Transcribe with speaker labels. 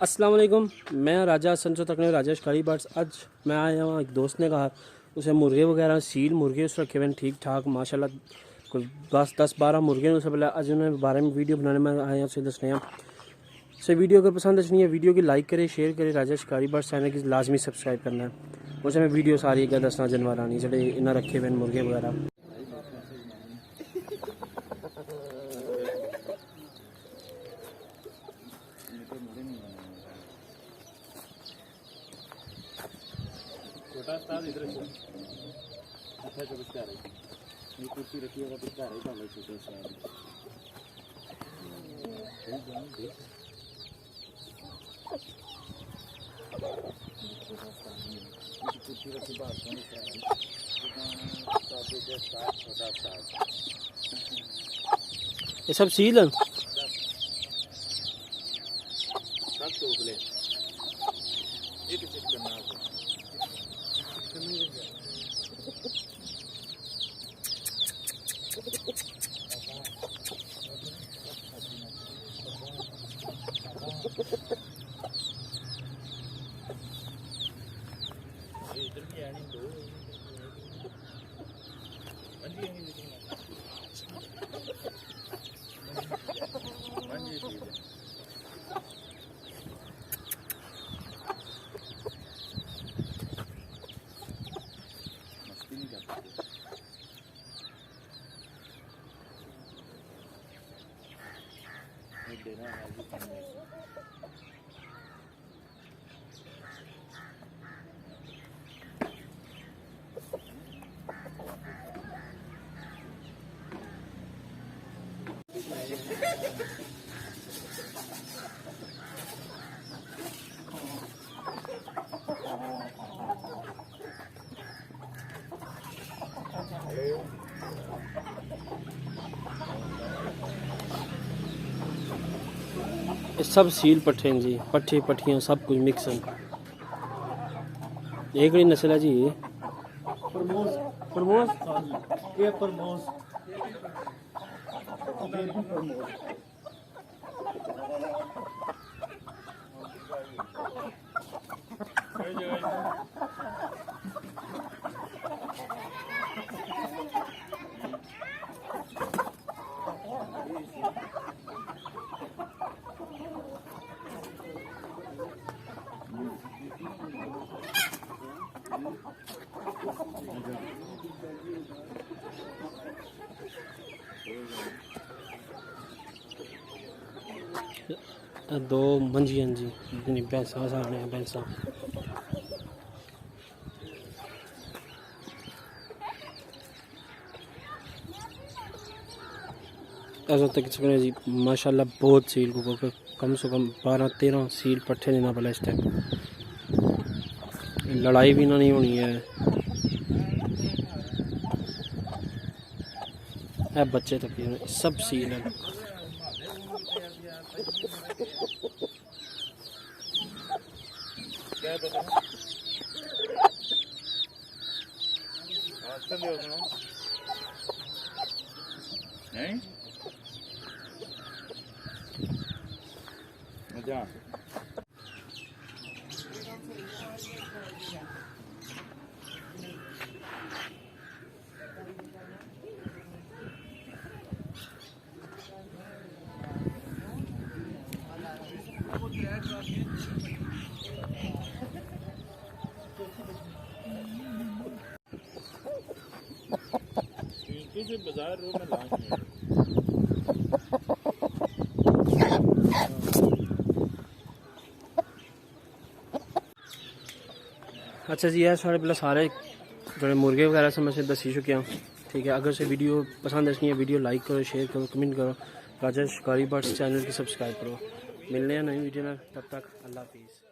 Speaker 1: अस्सलाम वालेकुम, मैं राजा संसो तकने राजा शिकारी बर्ड्स। आज मैं आया हूँ, एक दोस्त ने कहा उसे मुर्गे वगैरह सील मुर्गे उस रखे हुए ठीक ठाक माशाल्लाह कोई 10-12 मुर्गे ने। उससे पहले आज उन्होंने बारे में वीडियो बनाने में आए हैं, उसे दसने हैं। उसे वीडियो अगर पसंद अच्छी है वीडियो की लाइक करें, शेयर करें। राजा शिकारी बर्ड्स चैनल की लाजमी सब्सक्राइब करना है। उसे मैं वीडियो सारी क्या दसना जानवर आनी जेडे इन्हें रखे हुए मुर्गे वगैरह।
Speaker 2: छोटा उस्ताद इधर से अच्छा जो बच्चा रही ये कुर्सी रखी होगा बच्चा रही था छोटे उस्ताद कुर्सी रखी बात छोटा उस्ताद
Speaker 1: ये सब सील हैं
Speaker 2: सब टोकले ये किसी करना है इधर भी आनी दो मंजी नहीं लेकिन मंजी ठीक है मस्ती नहीं करती देना है जी करने
Speaker 1: ये सब सील पट्ठे हैं जी, पट्ठे पट्ठियाँ सब कुछ मिक्स हैं। एक ही नस्ल है जी ये
Speaker 2: प्रमोस ये प्रमोस
Speaker 1: दो मंजियां जी भैंसा सामने भैंसा ऐसा तक जी माशाल्लाह बहुत सील को कम से कम 12-13 सील पट्ठे देना पड़ा इस टाइम। लड़ाई भी ना नहीं होनी है बच्चे तक सब सील है।
Speaker 2: क्या बता आज दे हो नहीं मजा से बाजार रो में लाऊं
Speaker 1: अच्छा जी यार साढ़े पहले सारे जो मुर्गे वगैरह से मैं दसी चुके हूँ। ठीक है, अगर से वीडियो पसंद अच्छी है वीडियो लाइक करो, शेयर करो, कमेंट करो। राजा शिकारी बर्ड्स चैनल की सब्सक्राइब करो। मिलने हैं नई वीडियो में, तब तक अल्लाह हाफिज़।